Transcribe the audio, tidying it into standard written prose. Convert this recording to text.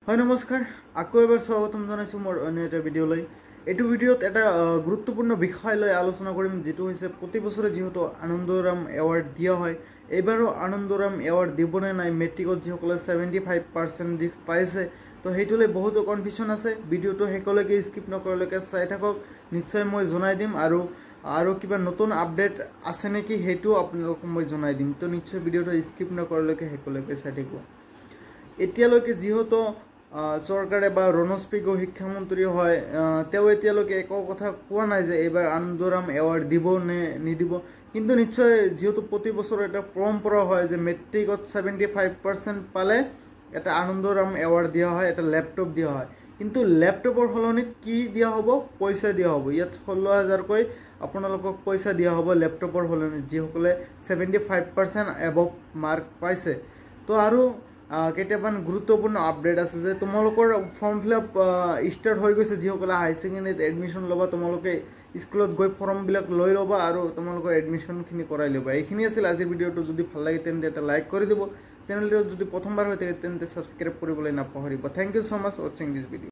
হয় নমস্কাৰ আকৌ এবাৰ স্বাগতম জনাইছোঁ মোৰ অন্য এটা ভিডিঅ'লৈ। এইটো ভিডিঅ'ত এটা গুৰুত্বপূৰ্ণ বিষয় লৈ আলোচনা কৰিম, যিটো হৈছে প্ৰতি বছৰে যিহেতু আনন্দৰাম এৱাৰ্ড দিয়া হয়, এইবাৰো আনন্দৰাম এৱাৰ্ড দিবনে নাই। মেট্ৰিকত যিসকলে 75% পাইছে, তো সেইটো লৈ বহুতো কনফিউশ্যন আছে। ভিডিঅ'টো শেষলৈকে স্কিপ নকৰালৈকে চাই থাকক, নিশ্চয় মই জনাই দিম। আৰু কিবা নতুন আপডেট আছে নেকি সেইটো আপোনালোকক মই জনাই দিম। তো নিশ্চয় ভিডিঅ'টো স্কিপ নকৰালৈকে শেষলৈকে চাই থাকিব। এতিয়ালৈকে যিহেতু চৰকাৰে বা ৰণোজ পেগু শিক্ষামন্ত্ৰী হয়, তেওঁ এতিয়ালৈকে একো কথা কোৱা নাই যে এইবাৰ আনন্দৰাম এৱাৰ্ড দিব নে নিদিব। কিন্তু নিশ্চয় যিহেতু প্ৰতি বছৰ এটা পৰম্পৰা হয় যে মেট্ৰিকত 75% পালে এটা আনন্দৰাম এৱাৰ্ড দিয়া হয়, এটা লেপটপ দিয়া হয়। কিন্তু লেপটপৰ সলনি কি দিয়া হ'ব? পইচা দিয়া হ'ব। ইয়াত 16,000কৈ আপোনালোকক পইচা দিয়া হ'ব লেপটপৰ সলনি, যিসকলে 75% এবভ মাৰ্ক পাইছে। তো আৰু কেইটামান গুৰুত্বপূৰ্ণ আপডেট আছে যে তোমালোকৰ ফৰ্ম ফিল আপ ষ্টাৰ্ট হৈ গৈছে। যিসকলে হাই ছেকেণ্ডেৰীত এডমিশ্যন ল'বা, তোমালোকে স্কুলত গৈ ফৰ্মবিলাক লৈ ল'বা আৰু তোমালোকৰ এডমিশ্যনখিনি কৰাই ল'বা। এইখিনি আছিল আজিৰ ভিডিঅ'টো। যদি ভাল লাগে তেন্তে এটা লাইক কৰি দিব। চেনেলটো যদি প্ৰথমবাৰ হৈ থাকে তেন্তে ছাবস্ক্ৰাইব কৰিবলৈ নাপাহৰিব। থেংক ইউ ছ' মাছ ৱাচিং দিছ ভিডিঅ'।